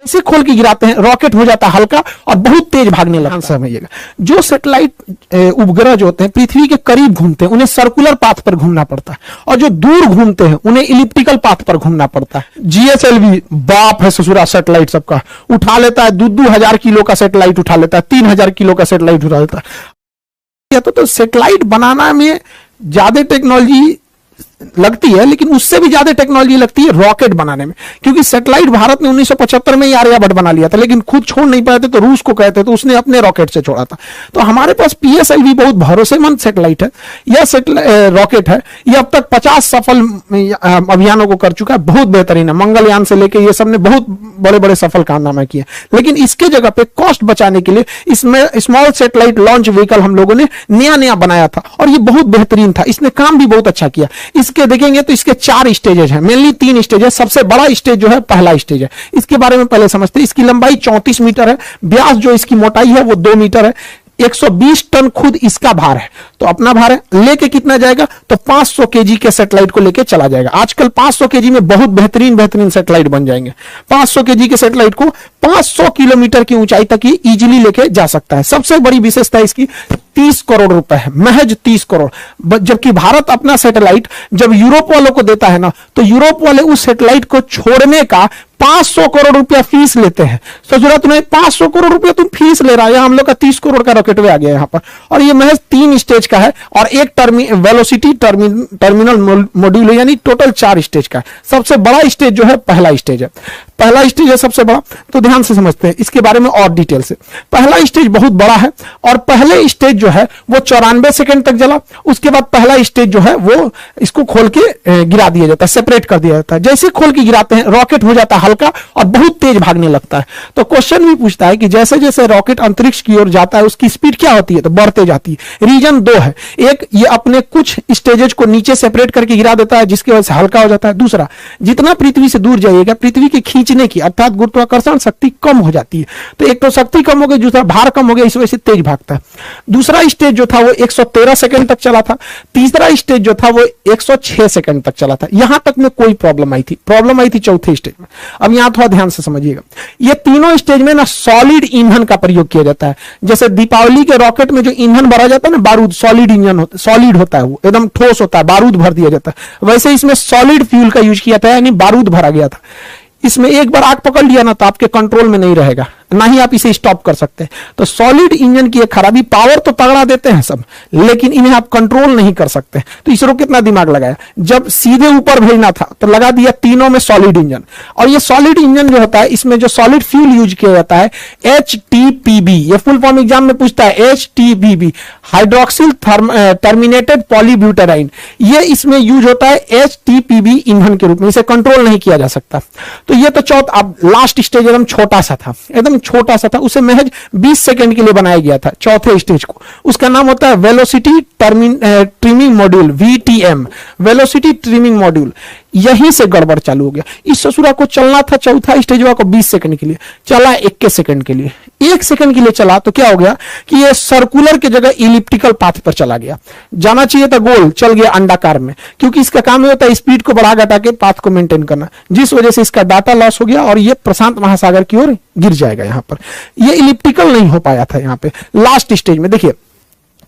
ऐसे खोल के गिराते हैं, रॉकेट हो जाता है हल्का और बहुत तेज भागने लगता है। समझिएगा, जो सैटेलाइट उपग्रह जो होते हैं पृथ्वी के करीब घूमते हैं उन्हें सर्कुलर पाथ पर घूमना पड़ता है, और जो दूर घूमते हैं उन्हें इलिप्टिकल पाथ पर घूमना पड़ता है। जीएसएलवी बाप है ससुरा सैटेलाइट सबका, उठा लेता है 2,000 किलो का सैटेलाइट उठा लेता है, 3,000 किलो का सैटेलाइट उठा लेता है। तो सैटेलाइट बनाना में ज्यादा टेक्नोलॉजी लगती है, लेकिन उससे भी ज्यादा टेक्नोलॉजी लगती है रॉकेट बनाने में, क्योंकि सैटेलाइट भारत ने 1975 में ही आर्यभट्ट बना लिया था, लेकिन खुद छोड़ नहीं पाए थे तो रूस को कहते तो उसने अपने रॉकेट से छोड़ा था। तो हमारे पास पीएसएलवी बहुत भरोसेमंद सैटेलाइट है, यह रॉकेट है, यह अब तक 50 सफल अभियानों को कर चुका है, बहुत बेहतरीन है। मंगलयान से लेकर ये सब ने बहुत बड़े बड़े सफल कारनामे किए, लेकिन इसके जगह पे कॉस्ट बचाने के लिए इसमें स्मॉल सैटेलाइट लॉन्च व्हीकल हम लोगों ने नया बनाया था, और ये बहुत बेहतरीन था, इसने काम भी बहुत अच्छा किया। इसके देखेंगे तो इसके 4 स्टेजेस हैं, मेनली 3 स्टेज है। सबसे बड़ा स्टेज जो है पहला स्टेज है, इसके बारे में पहले समझते हैं। इसकी लंबाई 34 मीटर है, व्यास जो इसकी मोटाई है वो 2 मीटर है, 120 टन खुद इसका भार है, तो अपना भार है। लेके कितना जाएगा, तो 500 केजी के सैटेलाइट को लेके चला जाएगा। आजकल 500 केजी में बहुत बेहतरीन सैटेलाइट बन जाएंगे। 500 केजी के सैटेलाइट को 500 किलोमीटर की ऊंचाई तक ही इजीली लेके जा सकता है। सबसे बड़ी विशेषता इसकी 30 करोड़ रुपए है, महज 30 करोड़। जबकि भारत अपना सैटेलाइट जब यूरोप वालों को देता है ना, तो यूरोप वाले उस सैटेलाइट को छोड़ने का 500 करोड़ रुपया फीस लेते हैं। सोचो तुम्हें 500 करोड़ रुपया तुम फीस ले रहा है, हम लोग का 30 करोड़ का रॉकेट आ गया यहाँ पर, और ये महज 3 स्टेज का है, और एक वेलोसिटी टर्मिनल मॉड्यूल है, यानी टोटल 4 स्टेज का है। सबसे बड़ा स्टेज जो है पहला स्टेज है, पहला स्टेज है सबसे बड़ा। तो ध्यान से समझते हैं इसके बारे में और डिटेल से। पहला स्टेज बहुत बड़ा है, और पहले स्टेज जो है वो 94 सेकंड तक जला। उसके बाद पहला स्टेज जो है वो इसको खोल के गिरा दिया जाता है, सेपरेट कर दिया जाता है। जैसे खोल के गिराते हैं रॉकेट हो जाता है हल्का और बहुत तेज भागने लगता है। तो क्वेश्चन भी पूछता है कि जैसे जैसे रॉकेट अंतरिक्ष की ओर जाता है उसकी स्पीड क्या होती है, तो बढ़ते जाती है। रीजन 2 है, एक ये अपने कुछ स्टेजेस को नीचे सेपरेट करके गिरा देता है जिसकी वजह से हल्का हो जाता है। दूसरा, जितना पृथ्वी से दूर जाइएगा पृथ्वी के खींचने की अर्थात गुरुत्वाकर्षण शक्ति कम हो जाती है। तो एक तो शक्ति कम हो गई, दूसरा भार कम हो गया, इस वजह से तेज भागता है। दूसरा स्टेज जो था वो 113 सेकंड तक चला था। तीसरा स्टेज जो था वो 106 सेकंड तक चला था। यहां तक में कोई प्रॉब्लम आई थी चौथे स्टेज में। अब यहां थोड़ा ध्यान से समझिएगा, ये तीनों स्टेज में ना सॉलिड ईंधन का प्रयोग किया जाता है। जैसे दीपावली के रॉकेट में जो ईंधन भरा जाता है ना, बारूद, सॉलिड इंजन सॉलिड होता है, वो एकदम ठोस होता है, बारूद भर दिया जाता है। वैसे इसमें सॉलिड फ्यूल का यूज किया था, यानी बारूद भरा गया था। इसमें एक बार आग पकड़ लिया ना तो आपके कंट्रोल में नहीं रहेगा, ना ही आप इसे स्टॉप कर सकते हैं। तो सॉलिड इंजन की एक खराबी, पावर तो तगड़ा देते हैं सब, लेकिन इन्हें आप कंट्रोल नहीं कर सकते। तो इसरो कितना दिमाग लगाया, जब सीधे ऊपर भेजना था तो लगा दिया तीनों में सॉलिड इंजन। और ये सॉलिड इंजन जो होता है इसमें जो सॉलिड फ्यूल यूज किया जाता है HTPB, ये फुल फॉर्म एग्जाम में पूछता है, HTPB हाइड्रोक्सिल टर्मिनेटेड पॉलीब्यूटेराइन, ये इसमें यूज होता है HTPB ईंधन के रूप में। इसे कंट्रोल नहीं किया जा सकता। तो ये तो चौथा, अब लास्ट स्टेज एकदम छोटा सा था, एकदम छोटा सा था, उसे महज 20 सेकंड के लिए बनाया गया था चौथे स्टेज को। उसका नाम होता है velocity trimming module, VTM, velocity trimming module. यहीं से गड़बड़ चालू हो गया। इस ससुरा को चलना था चौथा स्टेज को 20 सेकंड के लिए, चला 21 सेकंड के लिए। 1 सेकंड के लिए चला तो क्या हो गया कि ये सर्कुलर के जगह इलिप्टिकल पाथ पर चला गया। जाना चाहिए था गोल, चल गया अंडाकार में, क्योंकि इसका काम होता है स्पीड को बढ़ा घटा के पाथ को मेंटेन करना, जिस वजह से इसका डाटा लॉस हो गया और ये प्रशांत महासागर की ओर गिर जाएगा। यहां पर ये इलिप्टिकल नहीं हो पाया था। यहां पे लास्ट स्टेज में देखिए,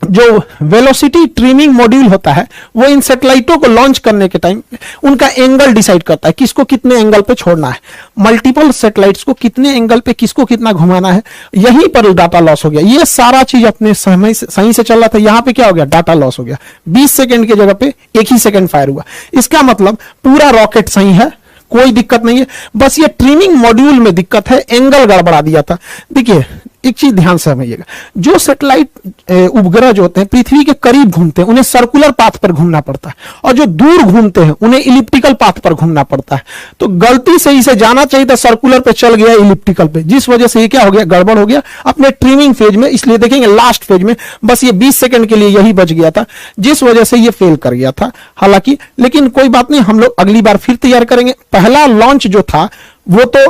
जो वेलोसिटी ट्रिमिंग मॉड्यूल होता है वो इन सैटेलाइटों को लॉन्च करने के टाइम उनका एंगल डिसाइड करता है, किसको कितने एंगल पे छोड़ना है, मल्टीपल सैटेलाइट्स को कितने एंगल पे किसको कितना घुमाना है। यहीं पर डाटा लॉस हो गया। ये सारा चीज अपने समय सही से चल रहा था, यहां पे क्या हो गया, डाटा लॉस हो गया। 20 सेकंड की जगह पे 1 ही सेकंड फायर हुआ। इसका मतलब पूरा रॉकेट सही है, कोई दिक्कत नहीं है, बस ये ट्रिमिंग मॉड्यूल में दिक्कत है, एंगल गड़बड़ा दिया था। देखिए एक चीज ध्यान से समझिएगा, जो सैटेलाइट उपग्रह जो होते हैं पृथ्वी के करीब घूमते हैं उन्हें सर्कुलर पाथ पर घूमना पड़ता है, और जो दूर घूमते हैं उन्हें इलिप्टिकल पाथ पर घूमना पड़ता है। तो गलती से इसे जाना चाहिए था सर्कुलर पे, चल गया इलिप्टिकल पे, जिस वजह से ये क्या हो गया, गड़बड़ हो गया अपने ट्रिमिंग फेज में। इसलिए देखेंगे लास्ट फेज में बस ये 20 सेकंड के लिए यही बच गया था, जिस वजह से ये फेल कर गया था। हालांकि लेकिन कोई बात नहीं, हम लोग अगली बार फिर तैयार करेंगे। पहला लॉन्च जो था वो तो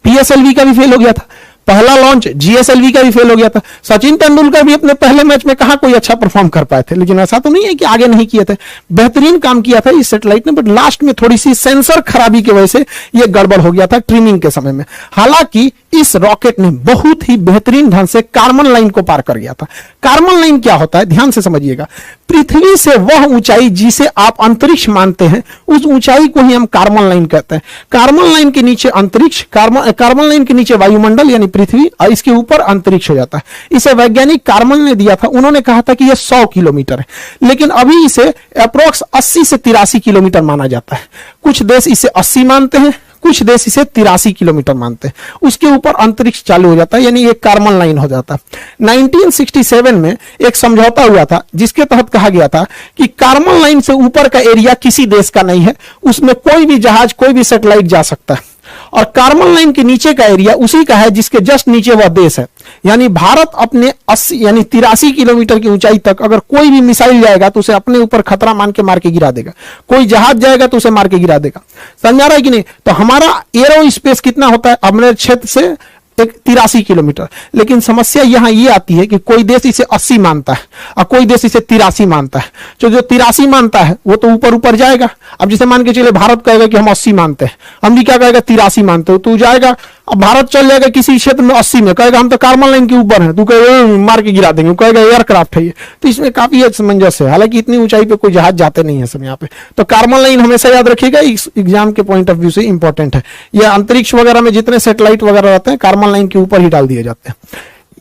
PSLV का भी फेल हो गया था, पहला लॉन्च जीएसएलवी का भी फेल हो गया था। सचिन तेंदुलकर भी अपने पहले मैच में कहा कोई अच्छा परफॉर्म कर पाए थे, लेकिन ऐसा तो नहीं है कि आगे नहीं किए थे, बेहतरीन काम किया था इस सैटेलाइट ने, बट लास्ट में थोड़ी सी सेंसर खराबी की वजह से यह गड़बड़ हो गया था ट्रिमिंग के समय में। हालांकि इस रॉकेट ने बहुत ही बेहतरीन ढंग से कार्बन लाइन को पार कर गया था। कार्बन लाइन क्या होता है, ध्यान से समझिएगा। पृथ्वी से वह ऊंचाई जिसे आप अंतरिक्ष मानते हैं, उस ऊंचाई को ही हम कार्बन लाइन कहते हैं। कार्बन लाइन के नीचे अंतरिक्ष, कार्बन लाइन के नीचे वायुमंडल यानी पृथ्वी, और इसके ऊपर अंतरिक्ष हो जाता है। इसे वैज्ञानिक कार्बन ने दिया था, उन्होंने कहा था कि यह 100 किलोमीटर है, लेकिन अभी इसे अप्रोक्स 80 से 83 किलोमीटर माना जाता है। कुछ देश इसे 80 मानते हैं, कुछ देश इसे 83 किलोमीटर मानते हैं। उसके ऊपर अंतरिक्ष चालू हो जाता है, यानी एक कार्बन लाइन हो जाता है। 1967 में एक समझौता हुआ था जिसके तहत कहा गया था कि कार्बन लाइन से ऊपर का एरिया किसी देश का नहीं है, उसमें कोई भी जहाज, कोई भी सैटेलाइट जा सकता है, और कार्बन लाइन के नीचे का एरिया उसी का है जिसके जस्ट नीचे वह देश है। यानी भारत अपने 80 यानी 83 किलोमीटर की ऊंचाई तक अगर कोई भी मिसाइल जाएगा तो उसे अपने ऊपर खतरा मान के मार के गिरा देगा, कोई जहाज जाएगा तो उसे मार के गिरा देगा। समझा रहा है कि नहीं? तो हमारा एरो स्पेस कितना होता है अपने क्षेत्र से, 83 किलोमीटर। लेकिन समस्या यहां ये आती है कि कोई देश इसे 80 मानता है और कोई देश इसे 83 मानता है। जो 83 मानता है वो तो ऊपर ऊपर जाएगा। अब जैसे मान के चले भारत कहेगा कि हम 80 मानते हैं, अमेरिका कहेगा 83 मानते हो, तो जाएगा। अब भारत चल जाएगा किसी क्षेत्र में 80 में, कहेगा हम तो कार्बन लाइन के ऊपर हैं, तू कहेगा मार के गिरा देंगे, कहेगा एयरक्राफ्ट है ये। तो इसमें काफी असमंजस है। हालांकि इतनी ऊंचाई पे कोई जहाज जाते नहीं है सब यहाँ पे। तो कार्बन लाइन हमेशा याद रखिएगा, इस एग्जाम के पॉइंट ऑफ व्यू से इंपॉर्टेंट है। यह अंतरिक्ष वगैरह में जितने सैटेलाइट वगैरह रहते हैं कार्बन लाइन के ऊपर ही डाल दिए जाते हैं।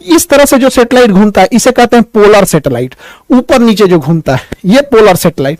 इस तरह से जो सैटेलाइट घूमता है इसे कहते हैं पोलर सैटेलाइट। ऊपर नीचे जो घूमता है ये पोलर सैटेलाइट।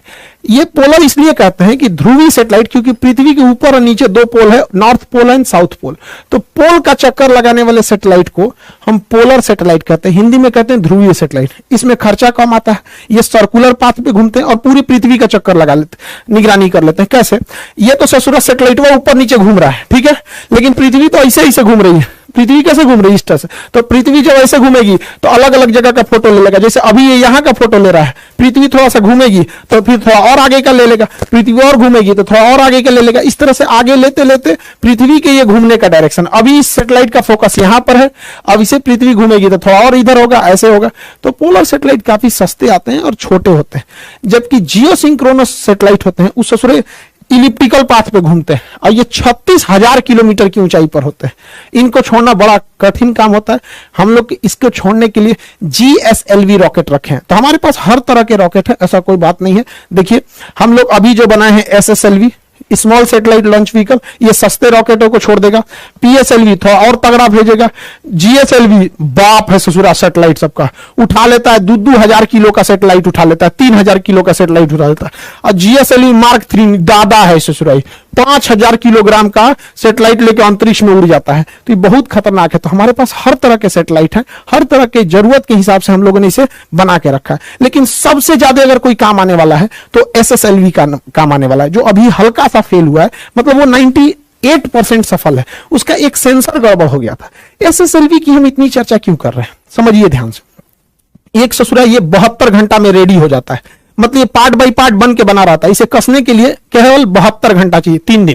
ये पोलर इसलिए कहते हैं कि ध्रुवीय सैटेलाइट, क्योंकि पृथ्वी के ऊपर और नीचे दो पोल है, north pole and south pole. तो पोल का चक्कर लगाने वाले सैटेलाइट को हम पोलर सैटेलाइट कहते हैं, हिंदी में कहते हैं ध्रुवीय सैटेलाइट। इसमें खर्चा कम आता है, ये सर्कुलर पाथ पे घूमते हैं और पूरी पृथ्वी का चक्कर लगा लेते हैं, निगरानी कर लेते हैं। कैसे? ये तो ससुरा सैटेलाइट वो ऊपर नीचे घूम रहा है, ठीक है, लेकिन पृथ्वी तो ऐसे ऐसे घूम रही है। पृथ्वी कैसे घूम रही है? इस तरह से। तो पृथ्वी जब ऐसे घूमेगी तो अलग अलग जगह का फोटो ले लेगा। जैसे अभी ये यहाँ का फोटो ले रहा है, पृथ्वी थोड़ा सा घूमेगी तो फिर थोड़ा और आगे का ले लेगा, पृथ्वी और घूमेगी तो थोड़ा और आगे का ले लेगा। इस तरह से आगे लेते लेते पृथ्वी के ये घूमने का डायरेक्शन, अभी इस सैटेलाइट का फोकस यहाँ पर है, अब इसे पृथ्वी घूमेगी तो थोड़ा और इधर होगा, ऐसे होगा। तो पोलर सैटेलाइट काफी सस्ते आते हैं और छोटे होते हैं, जबकि जियोसिंक्रोनस सैटेलाइट होते हैं उस ससुरे इलिप्टिकल पाथ पे घूमते हैं और ये 36,000 किलोमीटर की ऊंचाई पर होते हैं। इनको छोड़ना बड़ा कठिन काम होता है। हम लोग इसको छोड़ने के लिए GSLV रॉकेट रखे हैं। तो हमारे पास हर तरह के रॉकेट है, ऐसा कोई बात नहीं है। देखिए हम लोग अभी जो बनाए हैं SSLV, small satellite launch vehicle, ये सस्ते रॉकेटों को छोड़ देगा। PSLV थोड़ा और तगड़ा भेजेगा। GSLV बाप है ससुरा सैटेलाइट सबका, उठा लेता है 2,000 किलो का सैटेलाइट उठा लेता है, 3,000 किलो का सैटेलाइट उठा लेता है। और GSLV Mark 3 दादा है ससुराई, 5,000 किलोग्राम का सैटेलाइट लेकर अंतरिक्ष में उड़ जाता है। तो ये बहुत खतरनाक है। तो हमारे पास हर तरह के सैटेलाइट है, हर तरह के जरूरत के हिसाब से हम लोगों ने इसे बना के रखा है। लेकिन सबसे ज्यादा अगर कोई काम आने वाला है तो SSLV का काम आने वाला है, जो अभी हल्का सा फेल हुआ है, मतलब वो 98% सफल है। उसका एक सेंसर गड़बड़ हो गया था। SSLV की हम इतनी चर्चा क्यों कर रहे हैं, समझिए ध्यान से। एक ससुरा ये 72 घंटा में रेडी हो जाता है, मतलब ये पार्ट बाय पार्ट बन के बना रहता है। इसे कसने के लिए केवल 72 घंटा चाहिए, 3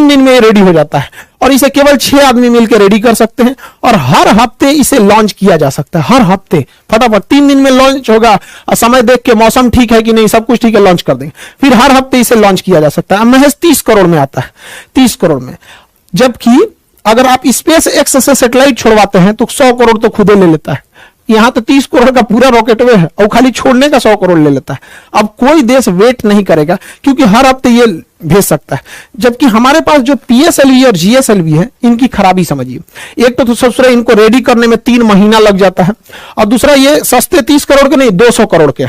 दिन में ये रेडी हो जाता है। और इसे केवल 6 आदमी मिलकर रेडी कर सकते हैं और हर हफ्ते इसे लॉन्च किया जा सकता है। हर हफ्ते फटाफट 3 दिन में लॉन्च होगा और समय देख के मौसम ठीक है कि नहीं, सब कुछ ठीक है, लॉन्च कर देंगे। फिर हर हफ्ते इसे लॉन्च किया जा सकता है। महज 30 करोड़ में आता है, 30 करोड़ में। जबकि अगर आप स्पेस एक्स से सैटेलाइट छोड़वाते हैं तो 100 करोड़ तो खुदे ले लेता है। यहां तो 30 करोड़ का पूरा रॉकेट वे है और खाली छोड़ने का 100 करोड़ ले लेता है। अब कोई देश वेट नहीं करेगा क्योंकि हर हफ्ते ये भेज सकता है। जबकि हमारे पास जो PSLV और GSLV है, इनकी खराबी समझिए। एक तो सबसे इनको रेडी करने में 3 महीना लग जाता है, और दूसरा ये सस्ते 30 करोड़ के नहीं 200 करोड़ के,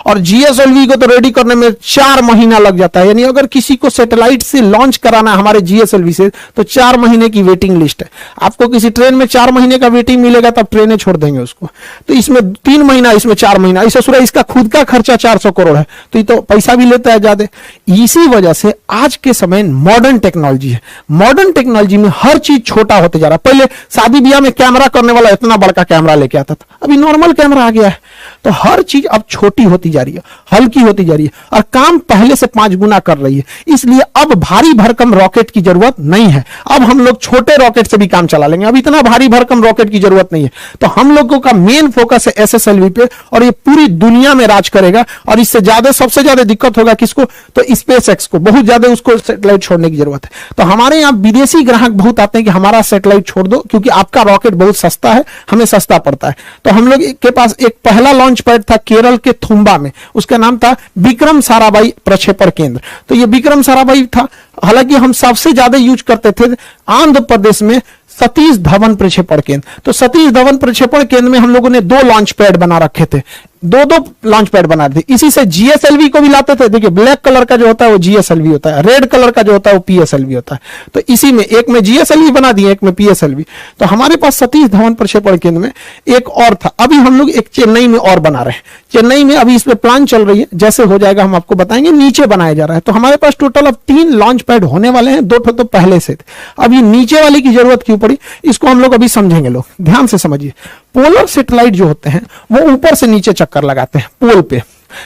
और GSLV को तो रेडी करने में 4 महीना लग जाता है। यानी अगर किसी को सैटेलाइट से लॉन्च कराना है हमारे GSLV से तो 4 महीने की वेटिंग लिस्ट है। आपको किसी ट्रेन में 4 महीने का वेटिंग मिलेगा तब ट्रेनें छोड़ देंगे उसको। तो इसमें 3 महीना, इसमें 4 महीना। इस ससुरा इसका खुद का खर्चा 400 करोड़ है, तो ये तो पैसा भी लेता है ज्यादा। इसी वजह से आज के समय मॉडर्न टेक्नोलॉजी है। मॉडर्न टेक्नोलॉजी में हर चीज छोटा होते जा रहा है। पहले शादी ब्याह में कैमरा करने वाला इतना बड़का कैमरा लेके आता था, अभी नॉर्मल कैमरा आ गया है। तो हर चीज अब छोटी होती जा रही है, हल्की होती जा रही है और काम पहले से 5 गुना कर रही है। इसलिए अब भारी भरकम रॉकेट की जरूरत नहीं है। अब हम लोग छोटे रॉकेट से भी काम चला लेंगे, अब इतना भारी भरकम रॉकेट की जरूरत नहीं है। तो हम लोगों का मेन फोकस है SSLV पे और ये पूरी दुनिया में राज करेगा। और इससे ज्यादा सबसे ज्यादा दिक्कत होगा किसको? तो SpaceX को, बहुत ज्यादा उसको सैटेलाइट छोड़ने की जरूरत है। तो हमारे यहाँ विदेशी ग्राहक बहुत आते हैं कि हमारा सैटेलाइट छोड़ दो क्योंकि आपका रॉकेट बहुत सस्ता है, हमें सस्ता पड़ता है। तो हम लोग के पास एक पहला लॉन्च पैड था केरल के थुम्बा में, उसका नाम था विक्रम साराभाई प्रक्षेपण केंद्र। तो ये विक्रम साराभाई था। हालांकि हम सबसे ज्यादा यूज करते थे आंध्र प्रदेश में सतीश धवन प्रक्षेपण केंद्र। तो सतीश धवन प्रक्षेपण केंद्र में हम लोगों ने 2 लॉन्च पैड बना रखे थे, 2 लॉन्च पैड बना थे। इसी से GSLV को भी लाते थे। देखिए ब्लैक कलर का जो होता है वो GSLV होता है, रेड कलर का जो होता है वो PSLV होता है। तो इसी में एक में GSLV बना दिए, एक में PSLV। तो हमारे पास सतीश धवन प्रक्षेपण केंद्र में एक और था। अभी हम लोग एक चेन्नई में और बना रहे हैं। चेन्नई में अभी इस पे प्लान चल रही है, जैसे हो जाएगा हम आपको बताएंगे। नीचे बनाया जा रहा है। तो हमारे पास टोटल अब 3 लॉन्च पैड होने वाले हैं, 2 तो पहले से थे। अब ये नीचे वाले की जरूरत क्यों पड़ी, इसको हम लोग अभी समझेंगे। लोग ध्यान से समझिए। पोलर सैटेलाइट जो होते हैं वो ऊपर से नीचे चक्कर लगाते हैं पोल पे,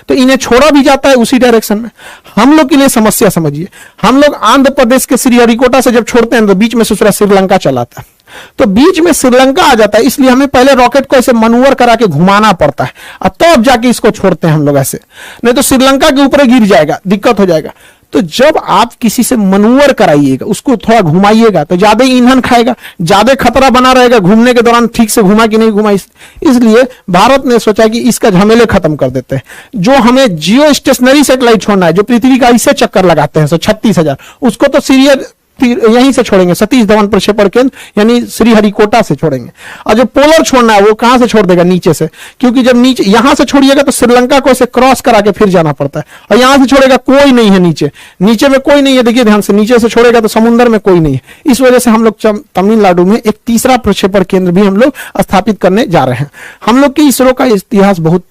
तो इन्हें छोड़ा भी जाता है उसी डायरेक्शन में। हम लोग के लिए समस्या समझिए, हम लोग आंध्र प्रदेश के श्रीहरिकोटा से जब छोड़ते हैं तो बीच में दूसरा श्रीलंका चलाता है, तो बीच में श्रीलंका आ जाता है। इसलिए हमें पहले रॉकेट को ऐसे मनूवर करा के घुमाना पड़ता है और तब जाके इसको छोड़ते हैं हम लोग ऐसे, नहीं तो श्रीलंका के ऊपर गिर जाएगा, दिक्कत हो जाएगा। तो जब आप किसी से मनूवर कराइएगा, उसको थोड़ा घुमाइएगा, तो ज्यादा ईंधन खाएगा, ज्यादा खतरा बना रहेगा घूमने के दौरान ठीक से घुमा कि नहीं घुमा। इसलिए भारत ने सोचा कि इसका झमेले खत्म कर देते हैं। जो हमें जियो स्टेशनरी सैटेलाइट छोड़ना है, जो पृथ्वी का इससे चक्कर लगाते हैं 36,000, उसको तो सीरियल यहीं से छोड़ेंगे, सतीश धवन प्रक्षेपण केंद्र यानी श्रीहरिकोटा से छोड़ेंगे। और जो पोलर छोड़ना है वो कहां से छोड़ देगा? नीचे से, क्योंकि जब नीचे यहां से छोड़िएगा तो श्रीलंका को ऐसे क्रॉस करा के फिर जाना पड़ता है। और यहां से छोड़ेगा कोई नहीं है नीचे, नीचे में कोई नहीं है। देखिए ध्यान से, नीचे से छोड़ेगा तो समुद्र में कोई नहीं है। इस वजह से हम लोग तमिलनाडु में एक तीसरा प्रक्षेपण केंद्र भी हम लोग स्थापित करने जा रहे हैं। हम लोग के इसरो का इतिहास बहुत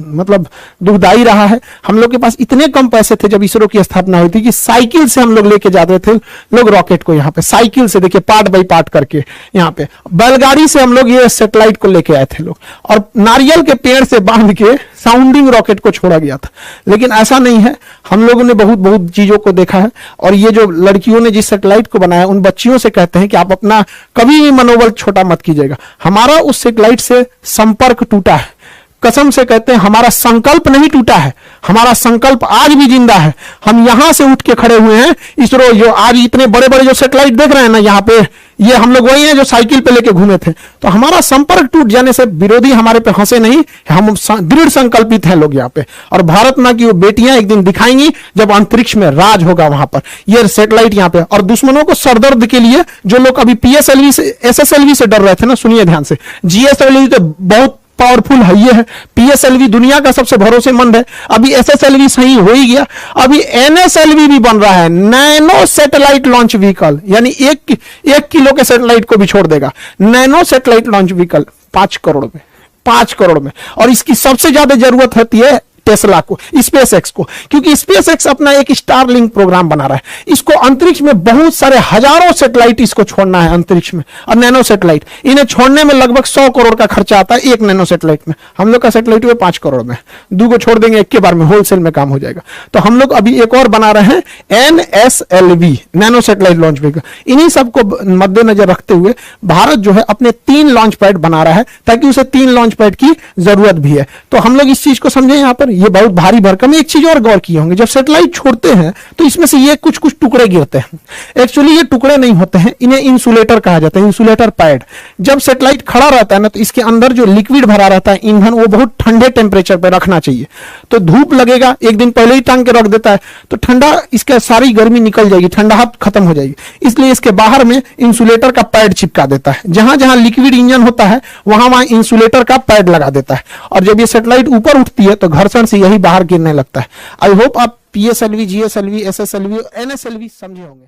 मतलब दुखदाई रहा है। हम लोग के पास इतने कम पैसे थे जब इसरो की स्थापना हुई थी कि साइकिल से हम लोग लेके जाते थे लोग रॉकेट को, यहाँ पे साइकिल से, देखिए पार्ट बाई पार्ट करके, यहाँ पे बैलगाड़ी से हम लोग ये सैटेलाइट को लेके आए थे लोग, और नारियल के पेड़ से बांध के साउंडिंग रॉकेट को छोड़ा गया था। लेकिन ऐसा नहीं है, हम लोगों ने बहुत बहुत चीजों को देखा है। और ये जो लड़कियों ने जिस सैटेलाइट को बनाया, उन बच्चियों से कहते हैं कि आप अपना कभी भी मनोबल छोटा मत कीजिएगा। हमारा उस सैटेलाइट से संपर्क टूटा है, कसम से कहते हैं हमारा संकल्प नहीं टूटा है, हमारा संकल्प आज भी जिंदा है। हम यहां से उठ के खड़े हुए हैं। इसरो जो आज इतने बड़े बड़े जो सैटेलाइट देख रहे हैं ना यहाँ पे, ये हम लोग वही हैं जो साइकिल पे लेके घूमे थे। तो हमारा संपर्क टूट जाने से विरोधी हमारे पे हंसे नहीं, हम दृढ़ संकल्पित हैं लोग यहाँ पे। और भारत मां की वो बेटियां एक दिन दिखाएंगी जब अंतरिक्ष में राज होगा वहां पर, ये सैटेलाइट यहाँ पे। और दुश्मनों को सरदर्द के लिए जो लोग अभी PSLV से SSLV से डर रहे थे ना, सुनिए ध्यान से, GSLV तो बहुत पावरफुल है, ये है PSLV दुनिया का सबसे भरोसेमंद है। अभी SSLV सही हो ही गया, अभी NSLV भी बन रहा है, नैनो सैटेलाइट लॉन्च व्हीकल, यानी 1 किलो के सैटेलाइट को भी छोड़ देगा। Nano satellite launch vehicle 5 crore में, 5 करोड़ में। और इसकी सबसे ज्यादा जरूरत होती है टेस्ला को, SpaceX को, क्योंकि SpaceX अपना एक स्टारलिंक प्रोग्राम बना रहा है। इसको अंतरिक्ष में बहुत सारे हजारों सैटेलाइट इसको छोड़ना है अंतरिक्ष में। और नैनो सैटेलाइट, इन्हें छोड़ने में लगभग 100 करोड़ का खर्चा आता है एक नैनो सैटेलाइट में। हम लोग का सैटेलाइट हुए 5 करोड़ में, 2 को छोड़ देंगे एक के बार में, होलसेल में काम हो जाएगा। तो हम लोग अभी एक और बना रहे हैं NSLV, nano satellite launch vehicle. इन्हीं सबको मद्देनजर रखते हुए भारत जो है अपने 3 लॉन्च पैड बना रहा है, ताकि उसे 3 लॉन्च पैड की जरूरत भी है। तो हम लोग इस चीज को समझे यहाँ पर, ये बहुत भारी भरकम। एक चीज और गौर किए होंगे, जब सैटेलाइट छोड़ते हैं तो इसमें से ये कुछ कुछ टुकड़े गिरते हैं। एक्चुअली ये टुकड़े नहीं होते हैं, इन्हें इंसुलेटर कहा जाता है, इंसुलेटर पैड। जब सैटेलाइट खड़ा रहता है ना, तो इसके अंदर जो लिक्विड भरा रहता है ईंधन, वो बहुत ठंडे टेम्परेचर पर रखना चाहिए। तो धूप लगेगा, एक दिन पहले ही टांग के रख देता है तो ठंडा, इसका सारी गर्मी निकल जाएगी, ठंडाहट खत्म हो जाएगी। इसलिए इसके बाहर में इंसुलेटर का पैड चिपका देता है। जहां जहां लिक्विड इंजन होता है वहां वहां इंसुलेटर का पैड लगा देता है। और जब ये सैटेलाइट ऊपर उठती है तो घर्षण से यही बाहर गिरने लगता है। आई होप आप PSLV, GSLV, SSLV, NSLV समझे होंगे।